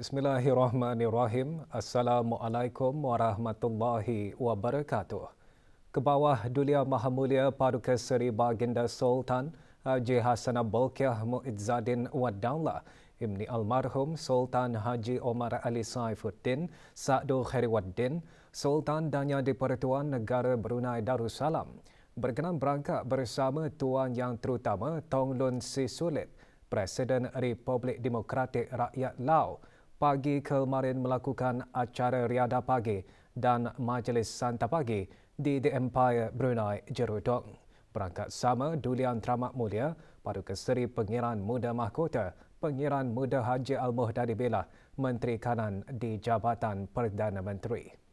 Bismillahirrahmanirrahim. Assalamualaikum warahmatullahi wabarakatuh. Kebawah Dulia Maha Mulia Paduka Seri Baginda Sultan Haji Hassanah Bolkiah Muizzaddin Wad Daulah Ibni Almarhum Sultan Haji Omar Ali Saifuddin Sa'du Khairiwaddin Sultan dan Yang di-Pertuan Negara Brunei Darussalam berkenan berangkat bersama Tuan Yang Terutama Tong Lun Si Sulit, Presiden Republik Demokratik Rakyat Lao, pagi kemarin melakukan acara riadah pagi dan majlis santa pagi di The Empire Brunei Jerudong. Berangkat sama Dulian Teramat Mulia Paduka Seri Pengiran Muda Mahkota Pengiran Muda Haji Al-Muhdadi Billah, Menteri Kanan di Jabatan Perdana Menteri.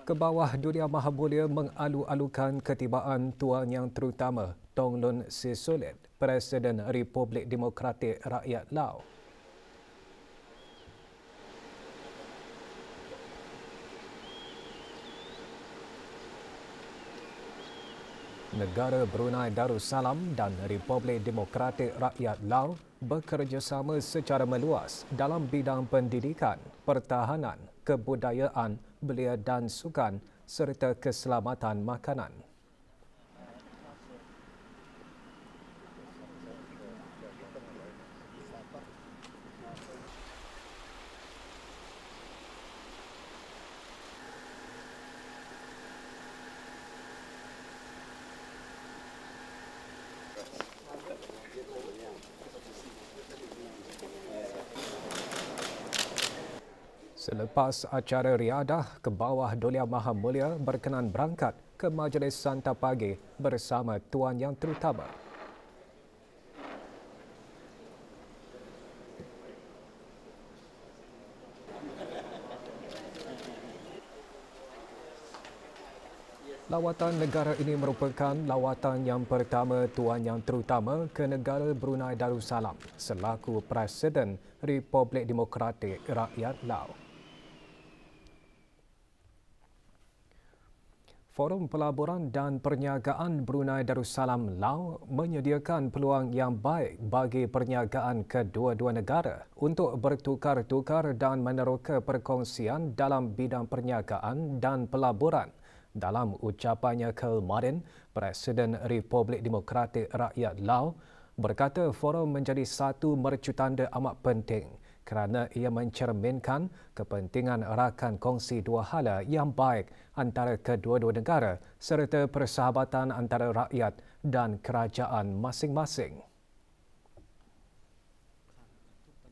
Kebawah Dulia Maha Mulia mengalu-alukan ketibaan Tuan Yang Terutama Tong Lun Si Sulit, Presiden Republik Demokratik Rakyat Lao. Negara Brunei Darussalam dan Republik Demokratik Rakyat Lao bekerjasama secara meluas dalam bidang pendidikan, pertahanan, kebudayaan, belia dan sukan serta keselamatan makanan. Selepas acara riadah, Kebawah Dulia Maha Mulia berkenan berangkat ke majlis santa pagi bersama Tuan Yang Terutama. Lawatan negara ini merupakan lawatan yang pertama Tuan Yang Terutama ke negara Brunei Darussalam selaku Presiden Republik Demokratik Rakyat Lao. Forum Pelaburan dan Perniagaan Brunei Darussalam Lao menyediakan peluang yang baik bagi perniagaan kedua-dua negara untuk bertukar-tukar dan meneroka perkongsian dalam bidang perniagaan dan pelaburan. Dalam ucapannya kemarin, Presiden Republik Demokratik Rakyat Lao berkata forum menjadi satu mercutanda amat penting kerana ia mencerminkan kepentingan rakan kongsi dua hala yang baik antara kedua-dua negara serta persahabatan antara rakyat dan kerajaan masing-masing.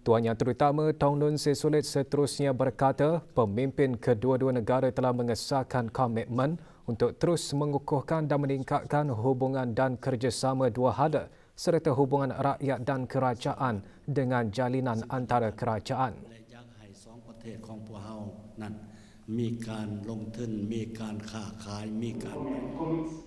Tuan Yang Terutama Tong Lun Si Sulit seterusnya berkata pemimpin kedua-dua negara telah mengesahkan komitmen untuk terus mengukuhkan dan meningkatkan hubungan dan kerjasama dua hala serta hubungan rakyat dan kerajaan dengan jalinan antara kerajaan.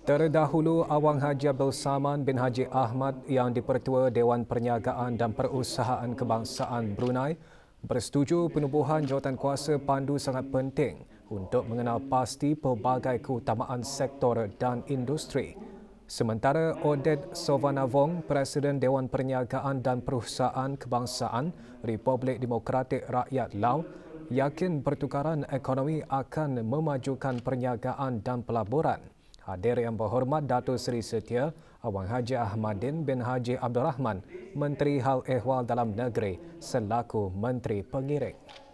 Terdahulu, Awang Haji Abdul Saman bin Haji Ahmad yang di-Pertua Dewan Perniagaan dan Perusahaan Kebangsaan Brunei bersetuju penubuhan jawatankuasa pandu sangat penting untuk mengenal pasti pelbagai keutamaan sektor dan industri. Sementara Oded Sovanavong, Presiden Dewan Perniagaan dan Perusahaan Kebangsaan Republik Demokratik Rakyat Lao, yakin pertukaran ekonomi akan memajukan perniagaan dan pelaburan. Hadir Yang Berhormat Datuk Seri Setia Awang Haji Ahmadin bin Haji Abdul Rahman, Menteri Hal Ehwal Dalam Negeri selaku Menteri Pengiring.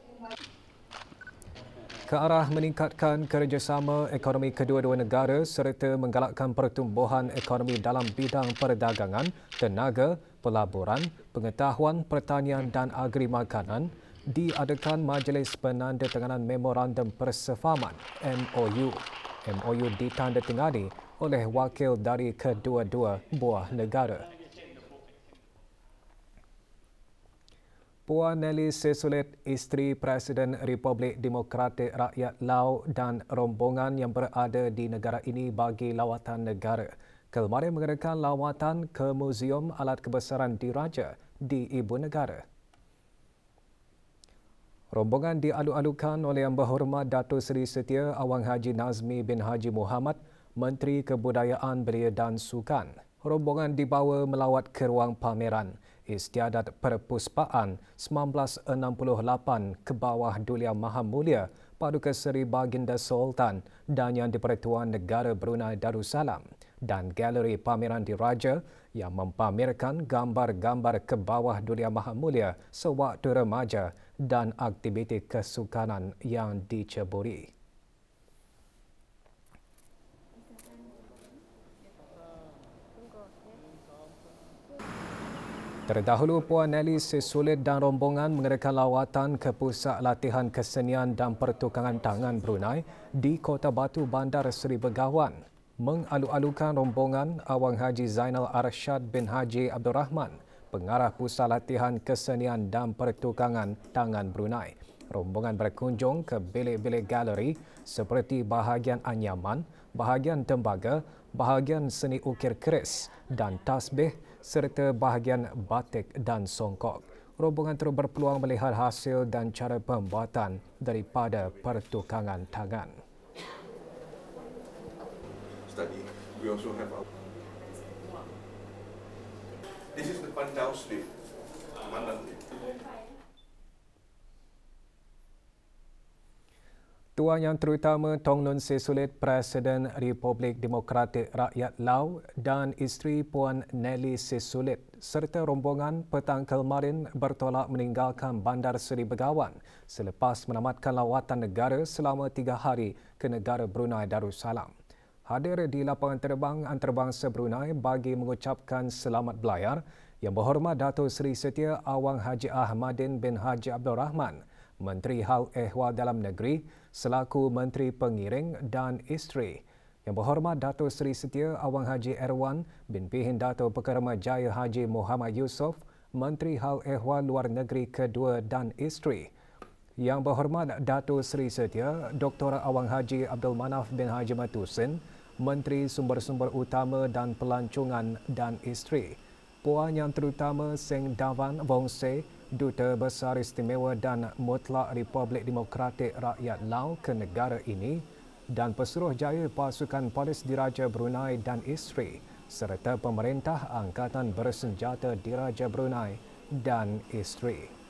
Ke arah meningkatkan kerjasama ekonomi kedua-dua negara serta menggalakkan pertumbuhan ekonomi dalam bidang perdagangan, tenaga, pelaburan, pengetahuan, pertanian dan agri makanan, diadakan Majlis Penandatanganan Memorandum Persefahaman MOU. MOU ditandatangani oleh wakil dari kedua-dua buah negara. Puan Nelly Si Sulit, isteri Presiden Republik Demokratik Rakyat Lao dan rombongan yang berada di negara ini bagi lawatan negara, kemarin mengadakan lawatan ke Muzium Alat Kebesaran Diraja di Ibu Negara. Rombongan dialu-alukan oleh Yang Berhormat Datuk Seri Setia Awang Haji Nazmi bin Haji Muhammad, Menteri Kebudayaan Belia dan Sukan. Rombongan dibawa melawat ke ruang pameran Istiadat Perpuspaan 1968 ke bawah Dulia Maha Mulia Paduka Seri Baginda Sultan dan Yang di-Pertuan Negara Brunei Darussalam dan Galeri Pameran Diraja yang mempamerkan gambar-gambar ke bawah Dulia Maha Mulia sewaktu remaja dan aktiviti kesukanan yang diceburi. Terdahulu, Puan Nelly Sisulit dan rombongan mengadakan lawatan ke Pusat Latihan Kesenian dan Pertukangan Tangan Brunei di Kota Batu Bandar Seri Begawan. Mengalu-alukan rombongan Awang Haji Zainal Arshad bin Haji Abdul Rahman, Pengarah Pusat Latihan Kesenian dan Pertukangan Tangan Brunei. Rombongan berkunjung ke bilik-bilik galeri seperti bahagian anyaman, bahagian tembaga, bahagian seni ukir keris dan tasbih serta bahagian batik dan songkok. Rombongan terus berpeluang melihat hasil dan cara pembuatan daripada pertukangan tangan. Study. We also have our... This is the Pandau sleeve. Tuan Yang Terutama Tong Lun Sisulit, Presiden Republik Demokratik Rakyat Lao dan isteri Puan Nelly Sisulit serta rombongan petang kemarin bertolak meninggalkan Bandar Seri Begawan selepas menamatkan lawatan negara selama 3 hari ke negara Brunei Darussalam. Hadir di lapangan terbang antarabangsa Brunei bagi mengucapkan selamat belayar Yang Berhormat Dato' Seri Setia Awang Haji Ahmadin bin Haji Abdul Rahman, Menteri Hal Ehwal Dalam Negeri selaku Menteri Pengiring dan Isteri. Yang Berhormat Dato' Seri Setia Awang Haji Erwan bin Pihin Dato' Pekerma Jaya Haji Muhammad Yusof, Menteri Hal Ehwal Luar Negeri kedua dan Isteri. Yang Berhormat Dato' Seri Setia Dr. Awang Haji Abdul Manaf bin Haji Matusin, Menteri Sumber-Sumber Utama dan Pelancongan dan Isteri. Puan Yang Terutama Seng Davan Wongse, Duta Besar Istimewa dan Mutlak Republik Demokratik Rakyat Lao ke negara ini dan Pesuruhjaya Pasukan Polis Diraja Brunei dan Isteri serta Pemerintah Angkatan Bersenjata Diraja Brunei dan Isteri.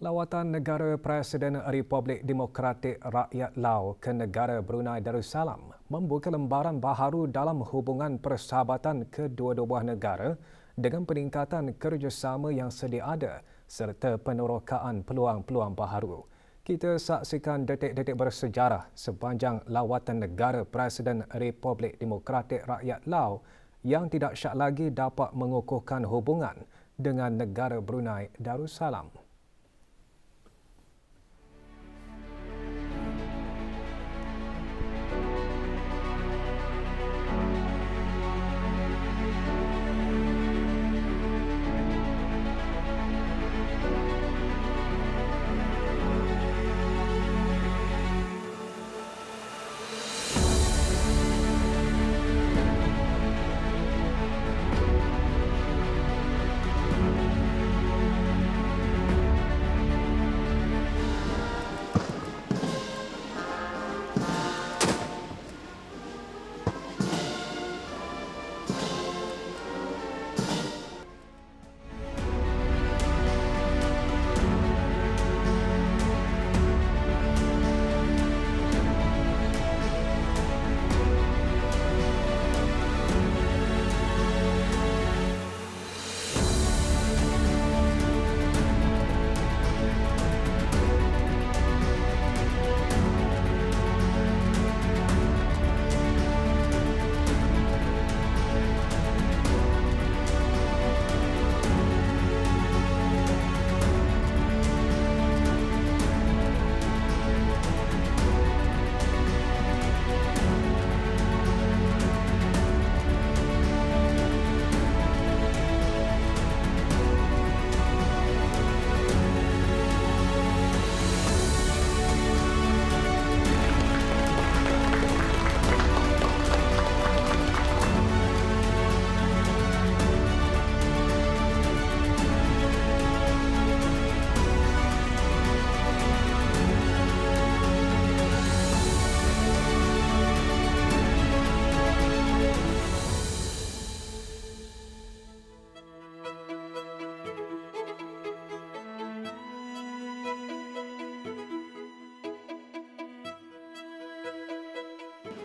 Lawatan negara Presiden Republik Demokratik Rakyat Lao ke negara Brunei Darussalam membuka lembaran baharu dalam hubungan persahabatan kedua-dua buah negara dengan peningkatan kerjasama yang sedia ada serta penerokaan peluang-peluang baharu. Kita saksikan detik-detik bersejarah sepanjang lawatan negara Presiden Republik Demokratik Rakyat Lao yang tidak syak lagi dapat mengukuhkan hubungan dengan negara Brunei Darussalam.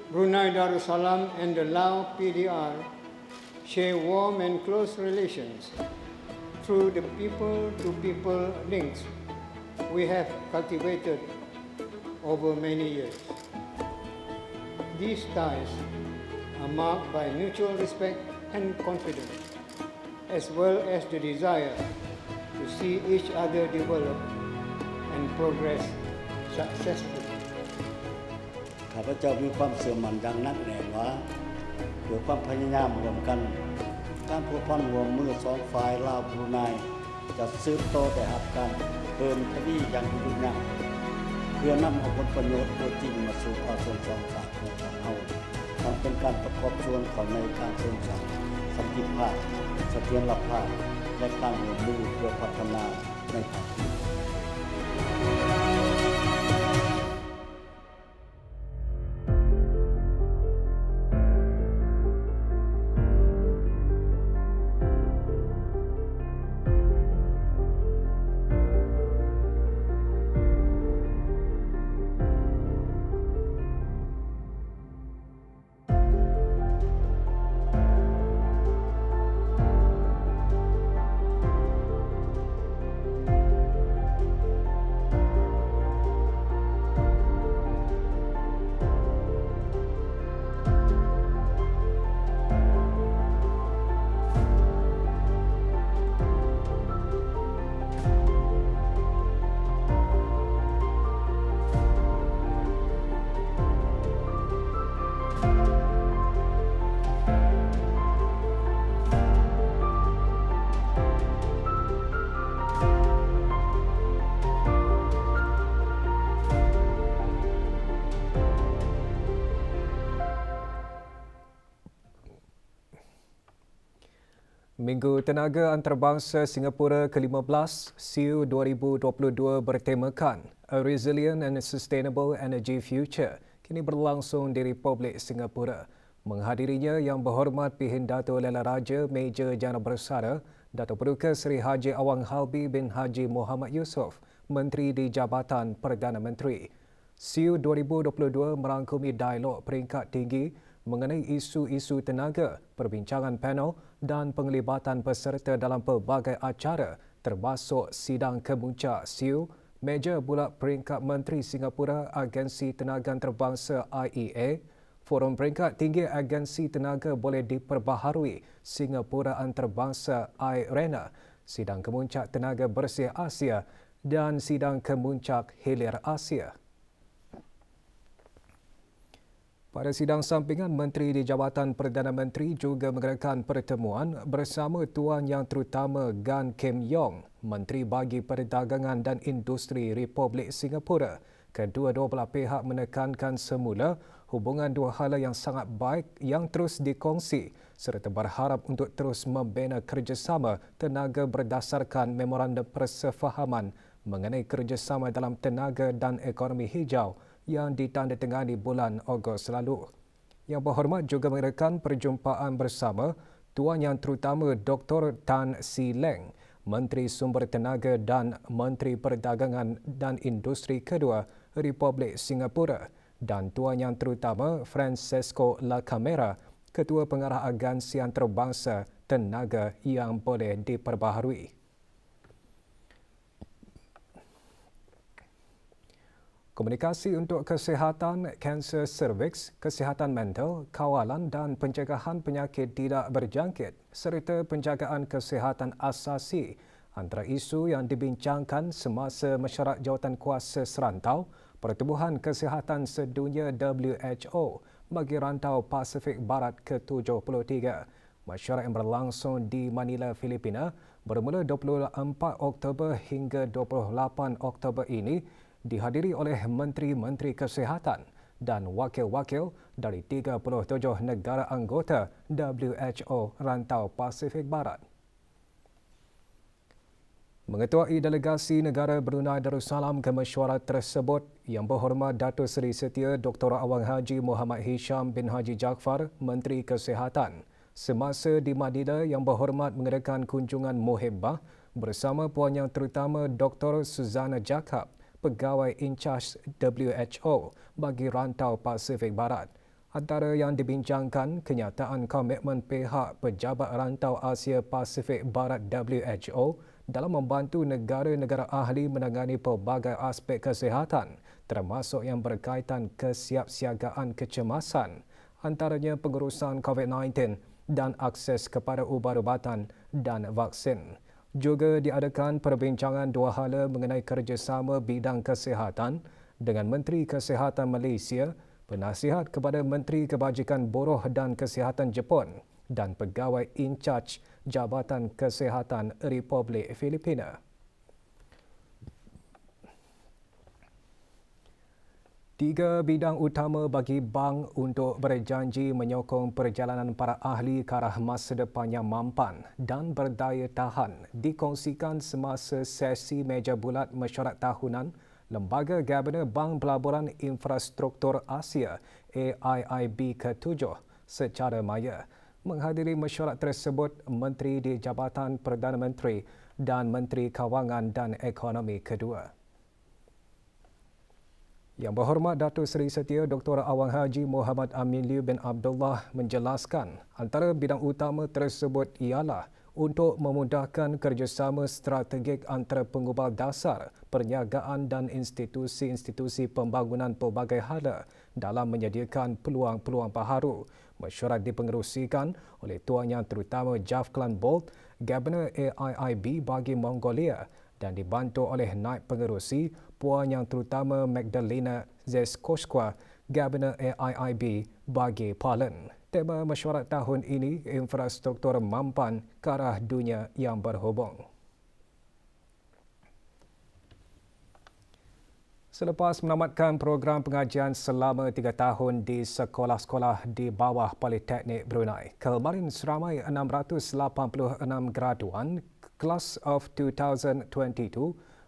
Brunei Darussalam and the Lao PDR share warm and close relations through the people-to-people links we have cultivated over many years. These ties are marked by mutual respect and confidence, as well as the desire to see each other develop and progress successfully. ข้าพเจ้ามีความเชื่อมั่นอย่างหนักแน่ว่าด้วยความพยายามร่วมกันการผูกพันร่วมมือสองฝ่ายลาวบรูไนจะสืบต่อแต่หับกันเพิ่มทวีอย่างยุ่งยากเพื่อนำเอาผลประโยชน์ตัวจริงมาสู่ความสนใจของของเราทั้งเป็นการประกอบส่วนของในการเสริมสร้างสันติภาพเสถียรภาพและการร่วมมือเพื่อพัฒนาในภาคพื้น Minggu Tenaga Antarabangsa Singapura ke-15 SEAU 2022 bertemakan A Resilient and Sustainable Energy Future kini berlangsung di Republik Singapura. Menghadirinya Yang Berhormat Pihin Dato' Lela Raja Major Jana Bersara Dato' Paduka Seri Haji Awang Halbi bin Haji Muhammad Yusof, Menteri di Jabatan Perdana Menteri. SEAU 2022 merangkumi dialog peringkat tinggi mengenai isu-isu tenaga, perbincangan panel dan penglibatan peserta dalam pelbagai acara termasuk sidang kemuncak SEAU, meja bulat peringkat Menteri Singapura Agensi Tenaga Antarabangsa IEA, Forum Peringkat Tinggi Agensi Tenaga Boleh Diperbaharui Singapura Antarabangsa IRENA, sidang kemuncak Tenaga Bersih Asia dan sidang kemuncak Hilir Asia. Pada sidang sampingan, Menteri di Jabatan Perdana Menteri juga mengadakan pertemuan bersama Tuan Yang Terutama Gan Kim Yong, Menteri Bagi Perdagangan dan Industri Republik Singapura. Kedua-dua belah pihak menekankan semula hubungan dua hala yang sangat baik yang terus dikongsi serta berharap untuk terus membina kerjasama tenaga berdasarkan memorandum persefahaman mengenai kerjasama dalam tenaga dan ekonomi hijau yang ditandatangani bulan Ogos lalu. Yang Berhormat juga mengadakan perjumpaan bersama Tuan Yang Terutama Dr. Tan Si Leng, Menteri Sumber Tenaga dan Menteri Perdagangan dan Industri kedua Republik Singapura dan Tuan Yang Terutama Francesco La Camera, Ketua Pengarah Agensi Antarabangsa Tenaga yang Boleh Diperbaharui. Komunikasi untuk kesihatan, kanser serviks, kesihatan mental, kawalan dan pencegahan penyakit tidak berjangkit serta penjagaan kesihatan asasi antara isu yang dibincangkan semasa mesyuarat jawatankuasa serantau Pertubuhan Kesihatan Sedunia WHO bagi rantau Pasifik Barat ke-73. Mesyuarat yang berlangsung di Manila, Filipina bermula 24 Oktober hingga 28 Oktober ini dihadiri oleh Menteri-Menteri Kesihatan dan wakil-wakil dari 37 negara anggota WHO Rantau Pasifik Barat. Mengetuai delegasi negara Brunei Darussalam ke mesyuarat tersebut, Yang Berhormat Datuk Seri Setia Dr. Awang Haji Muhammad Hisham bin Haji Jaafar, Menteri Kesihatan. Semasa di Manila, Yang Berhormat mengadakan kunjungan muhibbah bersama Puan Yang Terutama Dr. Suzana Jakob, Pegawai Incharge WHO bagi Rantau Pasifik Barat. Antara yang dibincangkan, kenyataan komitmen pihak Pejabat Rantau Asia Pasifik Barat WHO dalam membantu negara-negara ahli menangani pelbagai aspek kesihatan, termasuk yang berkaitan kesiapsiagaan kecemasan, antaranya pengurusan COVID-19 dan akses kepada ubat-ubatan dan vaksin. Juga diadakan perbincangan dua hala mengenai kerjasama bidang kesihatan dengan Menteri Kesihatan Malaysia, penasihat kepada Menteri Kebajikan Buruh dan Kesihatan Jepun dan pegawai in-charge Jabatan Kesihatan Republik Filipina. Tiga bidang utama bagi bank untuk berjanji menyokong perjalanan para ahli ke arah masa depan yang mampan dan berdaya tahan dikongsikan semasa sesi meja bulat mesyuarat tahunan Lembaga Gabner Bank Pelaburan Infrastruktur Asia AIIB ke-7 secara maya. Menghadiri mesyuarat tersebut, Menteri di Jabatan Perdana Menteri dan Menteri Kewangan dan Ekonomi kedua. Yang Berhormat Datuk Seri Setia Dr. Awang Haji Muhammad Amin Liu bin Abdullah menjelaskan antara bidang utama tersebut ialah untuk memudahkan kerjasama strategik antara penggubal dasar, perniagaan dan institusi-institusi pembangunan pelbagai hala dalam menyediakan peluang-peluang baharu. Mesyuarat dipengerusikan oleh Tuan Yang Terutama Jafklan Bolt, Gabner AIIB bagi Mongolia dan dibantu oleh Naib Pengerusi Puan Yang Terutama Magdalena Zeskoskwa, Gabner AIIB bagi Poland. Tema mesyuarat tahun ini, infrastruktur mampan ke arah dunia yang berhubung. Selepas menamatkan program pengajian selama 3 tahun di sekolah-sekolah di bawah Politeknik Brunei, kemarin seramai 686 graduan Class of 2022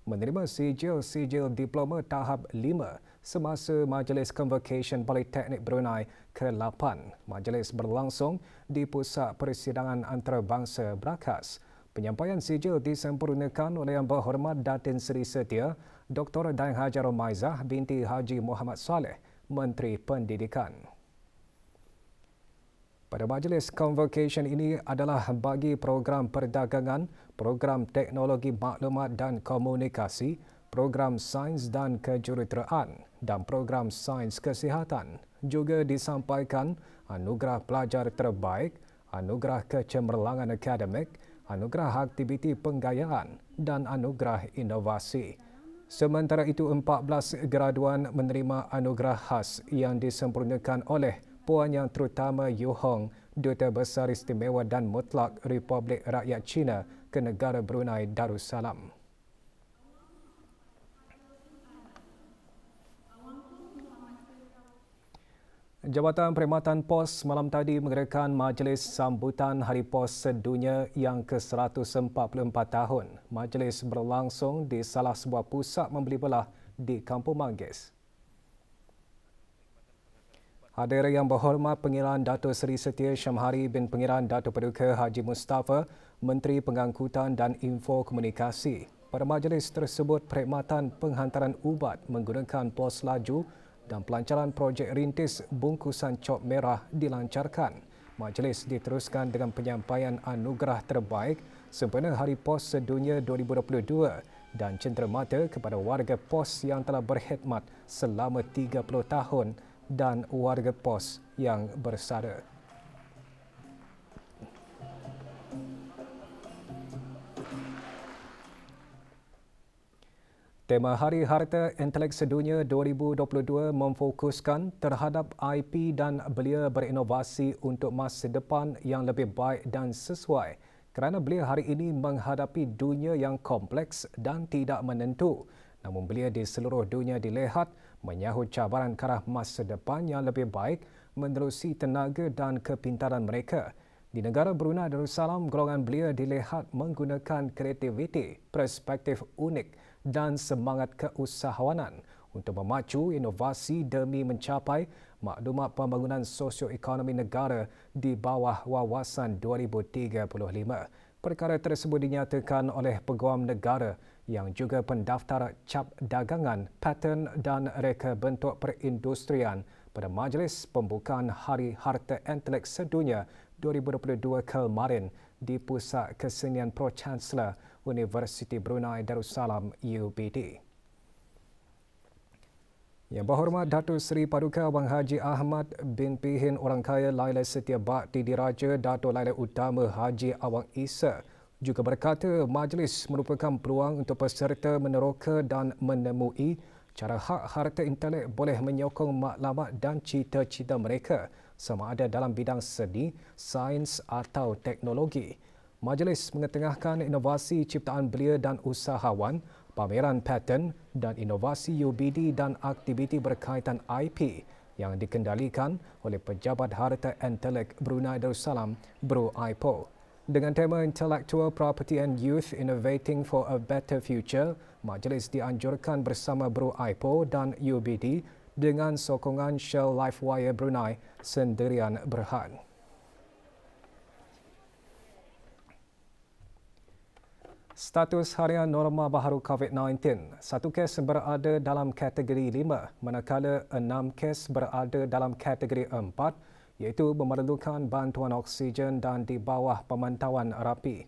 menerima sijil-sijil diploma tahap 5 semasa Majlis Convocation Politeknik Brunei ke-8. Majlis berlangsung di Pusat Persidangan Antarabangsa Brakas. Penyampaian sijil disempurnakan oleh Yang Berhormat Datin Seri Setia Dr. Daeng Haji Romaizah binti Haji Muhammad Saleh, Menteri Pendidikan. Pada majlis convocation ini adalah bagi program perdagangan, program teknologi maklumat dan komunikasi, program sains dan kejuruteraan dan program sains kesihatan. Juga disampaikan anugerah pelajar terbaik, anugerah kecemerlangan akademik, anugerah aktiviti penggayaan dan anugerah inovasi. Sementara itu, 14 graduan menerima anugerah khas yang disempurnakan oleh Puan Yang Terutama Yu Hong, Duta Besar Istimewa dan Mutlak Republik Rakyat China ke negara Brunei Darussalam. Jabatan Perkhidmatan Pos malam tadi mengadakan majlis sambutan Hari Pos Sedunia yang ke-144 tahun. Majlis berlangsung di salah sebuah pusat membeli belah di Kampung Manggis. Hadir Yang Berhormat Pengiran Datuk Seri Setia Syamhari bin Pengiran Datuk Paduka Haji Mustafa, Menteri Pengangkutan dan Info Komunikasi. Pada majlis tersebut, perkhidmatan penghantaran ubat menggunakan pos laju dan pelancaran projek rintis bungkusan cop merah dilancarkan. Majlis diteruskan dengan penyampaian anugerah terbaik sempena Hari Pos Sedunia 2022 dan cenderamata kepada warga pos yang telah berkhidmat selama 30 tahun dan warga pos yang bersara. Tema Hari Harta Intelek Sedunia 2022 memfokuskan terhadap IP dan belia berinovasi untuk masa depan yang lebih baik dan sesuai kerana belia hari ini menghadapi dunia yang kompleks dan tidak menentu. Namun belia di seluruh dunia dilihat menyahut cabaran ke arah masa depan yang lebih baik menerusi tenaga dan kepintaran mereka. Di negara Brunei Darussalam, golongan belia dilihat menggunakan kreativiti, perspektif unik dan semangat keusahawanan untuk memacu inovasi demi mencapai maklumat pembangunan sosioekonomi negara di bawah wawasan 2035. Perkara tersebut dinyatakan oleh Peguam Negara yang juga pendaftar cap dagangan, paten dan reka bentuk perindustrian pada Majlis Pembukaan Hari Harta Intelek Sedunia 2022 kemarin di Pusat Kesenian Pro-Chancellor Universiti Brunei Darussalam UBD. Yang berhormat Datuk Seri Paduka Abang Haji Ahmad bin Pihin Orang Kaya Laila Setia Bakti Diraja Datuk Laila Utama Haji Awang Isa juga berkata majlis merupakan peluang untuk peserta meneroka dan menemui cara hak harta intelek boleh menyokong maklumat dan cita-cita mereka sama ada dalam bidang seni, sains atau teknologi. Majlis mengetengahkan inovasi ciptaan belia dan usahawan, pameran paten dan inovasi UBD dan aktiviti berkaitan IP yang dikendalikan oleh Pejabat Harta Intelek Brunei Darussalam BRU-IPO. Dengan tema Intellectual Property and Youth Innovating for a Better Future, majlis dianjurkan bersama BRU-IPO dan UBD dengan sokongan Shell Lifewire Brunei Sendirian Berhad. Status harian norma baharu COVID-19. 1 kes berada dalam kategori 5, manakala 6 kes berada dalam kategori 4, iaitu memerlukan bantuan oksigen dan di bawah pemantauan rapi.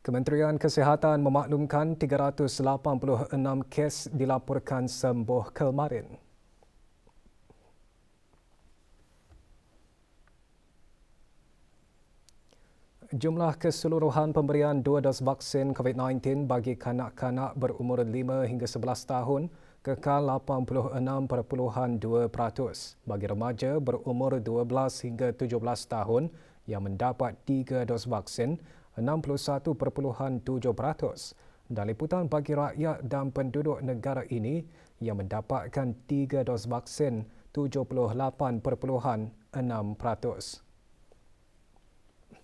Kementerian Kesihatan memaklumkan 386 kes dilaporkan sembuh kemarin. Jumlah keseluruhan pemberian 2 dos vaksin COVID-19 bagi kanak-kanak berumur 5 hingga 11 tahun kekal 86.2%. Bagi remaja berumur 12 hingga 17 tahun yang mendapat 3 dos vaksin, 61.7%. Dan liputan bagi rakyat dan penduduk negara ini yang mendapatkan 3 dos vaksin, 78.6%.